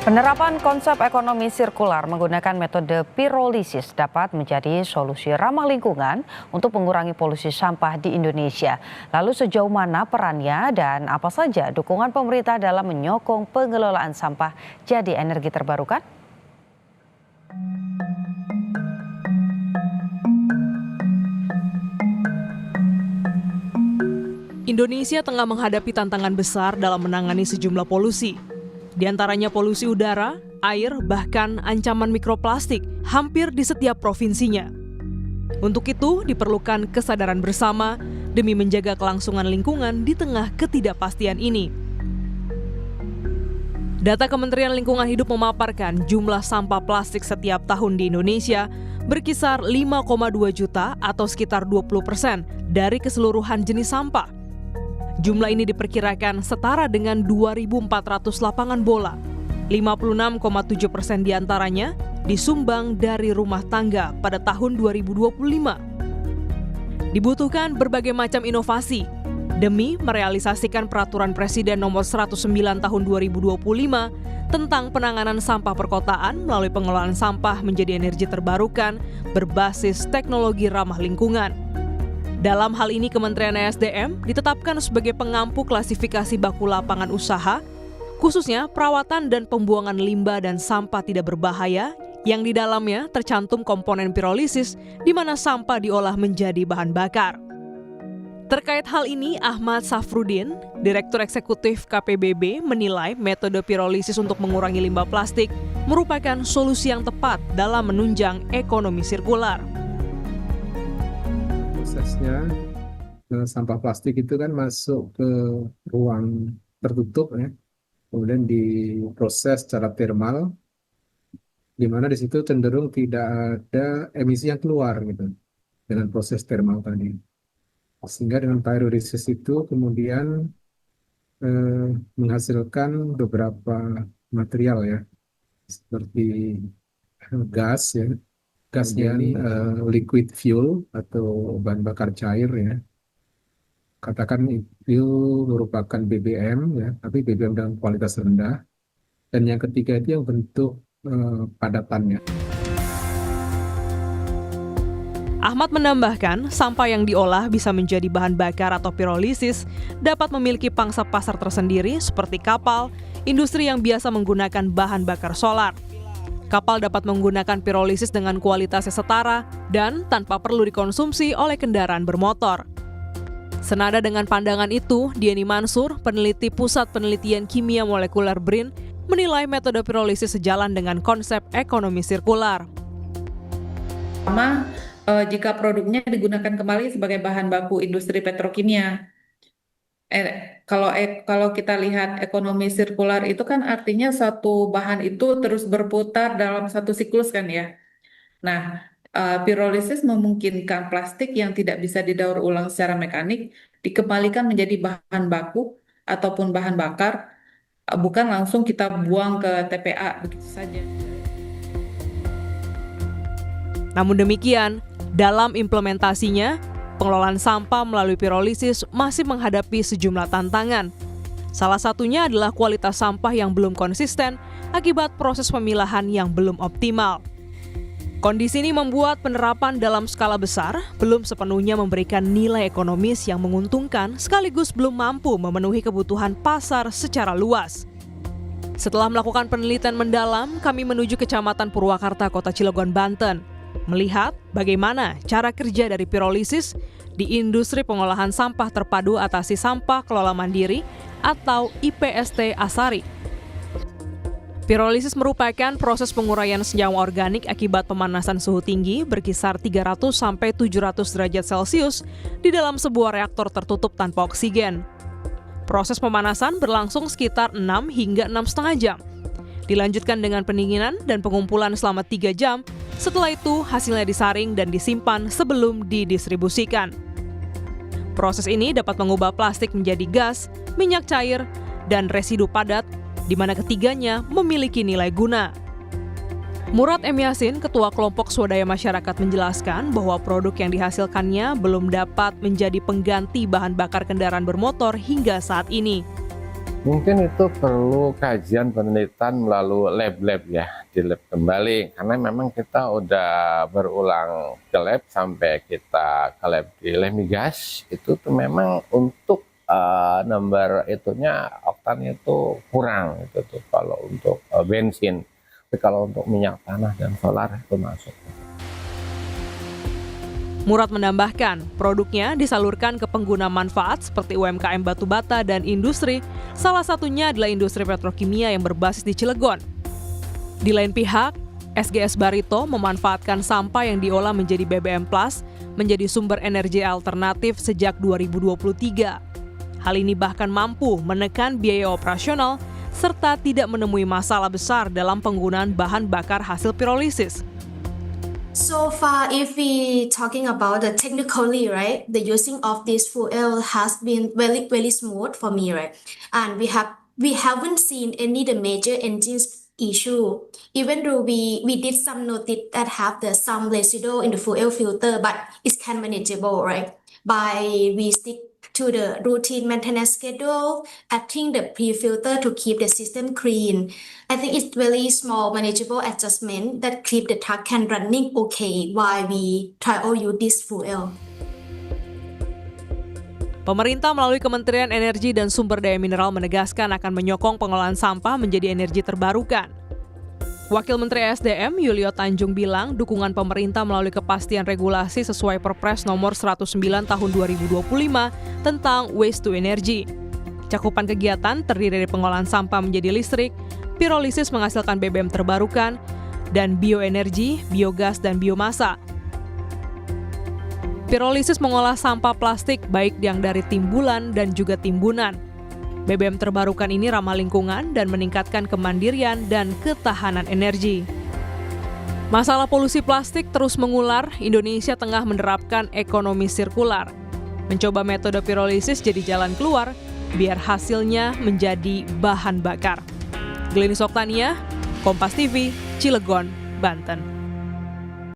Penerapan konsep ekonomi sirkular menggunakan metode pirolisis dapat menjadi solusi ramah lingkungan untuk mengurangi polusi sampah di Indonesia. Lalu sejauh mana perannya dan apa saja dukungan pemerintah dalam menyokong pengelolaan sampah jadi energi terbarukan? Indonesia tengah menghadapi tantangan besar dalam menangani sejumlah polusi. Di antaranya polusi udara, air, bahkan ancaman mikroplastik hampir di setiap provinsinya. Untuk itu diperlukan kesadaran bersama demi menjaga kelangsungan lingkungan di tengah ketidakpastian ini. Data Kementerian Lingkungan Hidup memaparkan jumlah sampah plastik setiap tahun di Indonesia berkisar 5,2 juta atau sekitar 20% dari keseluruhan jenis sampah. Jumlah ini diperkirakan setara dengan 2.400 lapangan bola. 56,7% diantaranya disumbang dari rumah tangga pada tahun 2025. Dibutuhkan berbagai macam inovasi demi merealisasikan Peraturan Presiden Nomor 109 Tahun 2025 tentang penanganan sampah perkotaan melalui pengelolaan sampah menjadi energi terbarukan berbasis teknologi ramah lingkungan. Dalam hal ini Kementerian ESDM ditetapkan sebagai pengampu klasifikasi baku lapangan usaha, khususnya perawatan dan pembuangan limbah dan sampah tidak berbahaya, yang di dalamnya tercantum komponen pirolisis di mana sampah diolah menjadi bahan bakar. Terkait hal ini, Ahmad Safrudin, Direktur Eksekutif KPBB, menilai metode pirolisis untuk mengurangi limbah plastik merupakan solusi yang tepat dalam menunjang ekonomi sirkular. Prosesnya sampah plastik itu kan masuk ke ruang tertutup ya, kemudian diproses secara termal, di mana di situ cenderung tidak ada emisi yang keluar gitu dengan proses termal tadi. Sehingga dengan pyrolysis itu kemudian menghasilkan beberapa material ya, seperti gas ya. Gasnya ini liquid fuel atau bahan bakar cair ya. Katakan itu merupakan BBM ya, tapi BBM dengan kualitas rendah. Dan yang ketiga itu yang bentuk padatannya. Ahmad menambahkan, sampah yang diolah bisa menjadi bahan bakar atau pirolisis dapat memiliki pangsa pasar tersendiri seperti kapal, industri yang biasa menggunakan bahan bakar solar. Kapal dapat menggunakan pirolisis dengan kualitasnya setara dan tanpa perlu dikonsumsi oleh kendaraan bermotor. Senada dengan pandangan itu, Dieni Mansur, peneliti Pusat Penelitian Kimia Molekuler BRIN, menilai metode pirolisis sejalan dengan konsep ekonomi sirkular. Pertama, jika produknya digunakan kembali sebagai bahan baku industri petrokimia. Kalau kita lihat ekonomi sirkular itu kan artinya satu bahan itu terus berputar dalam satu siklus kan ya. Nah, pirolisis memungkinkan plastik yang tidak bisa didaur ulang secara mekanik dikembalikan menjadi bahan baku ataupun bahan bakar, bukan langsung kita buang ke TPA begitu saja. Namun demikian, dalam implementasinya, pengelolaan sampah melalui pirolisis masih menghadapi sejumlah tantangan. Salah satunya adalah kualitas sampah yang belum konsisten akibat proses pemilahan yang belum optimal. Kondisi ini membuat penerapan dalam skala besar belum sepenuhnya memberikan nilai ekonomis yang menguntungkan sekaligus belum mampu memenuhi kebutuhan pasar secara luas. Setelah melakukan penelitian mendalam, kami menuju Kecamatan Purwakarta, Kota Cilegon, Banten, melihat bagaimana cara kerja dari pirolisis di industri pengolahan sampah terpadu atasi sampah kelola mandiri atau IPST Asari. Pirolisis merupakan proses penguraian senyawa organik akibat pemanasan suhu tinggi berkisar 300 sampai 700 derajat Celcius di dalam sebuah reaktor tertutup tanpa oksigen. Proses pemanasan berlangsung sekitar 6 hingga 6,5 jam. Dilanjutkan dengan pendinginan dan pengumpulan selama 3 jam. Setelah itu, hasilnya disaring dan disimpan sebelum didistribusikan. Proses ini dapat mengubah plastik menjadi gas, minyak cair, dan residu padat, di mana ketiganya memiliki nilai guna. Murad M. Yasin, Ketua Kelompok Swadaya Masyarakat, menjelaskan bahwa produk yang dihasilkannya belum dapat menjadi pengganti bahan bakar kendaraan bermotor hingga saat ini. Mungkin itu perlu kajian penelitian melalui lab-lab ya, di lab kembali. Karena memang kita udah berulang ke lab sampai kita ke lab di Lemigas, itu tuh memang untuk nomor itunya oktannya itu kurang itu tuh kalau untuk bensin. Tapi kalau untuk minyak tanah dan solar itu masuk. Murad menambahkan, produknya disalurkan ke pengguna manfaat seperti UMKM batu bata dan industri, salah satunya adalah industri petrokimia yang berbasis di Cilegon. Di lain pihak, SGS Barito memanfaatkan sampah yang diolah menjadi BBM Plus menjadi sumber energi alternatif sejak 2023. Hal ini bahkan mampu menekan biaya operasional serta tidak menemui masalah besar dalam penggunaan bahan bakar hasil pirolisis. So far, if we talking about the technically, right, the using of this fuel has been very smooth for me, right, and we haven't seen any the major engines issue. Even though we did some notice that have some residue in the fuel filter, but it's can manageable, right, by we stick to the routine maintenance schedule, adding the pre-filter to keep the system clean. I think it's really small manageable adjustment that keep the truck can running okay while we trial use this fuel. Pemerintah melalui Kementerian Energi dan Sumber Daya Mineral menegaskan akan menyokong pengolahan sampah menjadi energi terbarukan. Wakil Menteri SDM Yulio Tanjung bilang dukungan pemerintah melalui kepastian regulasi sesuai Perpres nomor 109 tahun 2025 tentang Waste to Energy. Cakupan kegiatan terdiri dari pengolahan sampah menjadi listrik, pirolisis menghasilkan BBM terbarukan, dan bioenergi, biogas, dan biomasa. Pirolisis mengolah sampah plastik baik yang dari timbulan dan juga timbunan. BBM terbarukan ini ramah lingkungan dan meningkatkan kemandirian dan ketahanan energi. Masalah polusi plastik terus mengular, Indonesia tengah menerapkan ekonomi sirkular. Mencoba metode pirolisis jadi jalan keluar, biar hasilnya menjadi bahan bakar. Glenis Oktania, Kompas TV, Cilegon, Banten.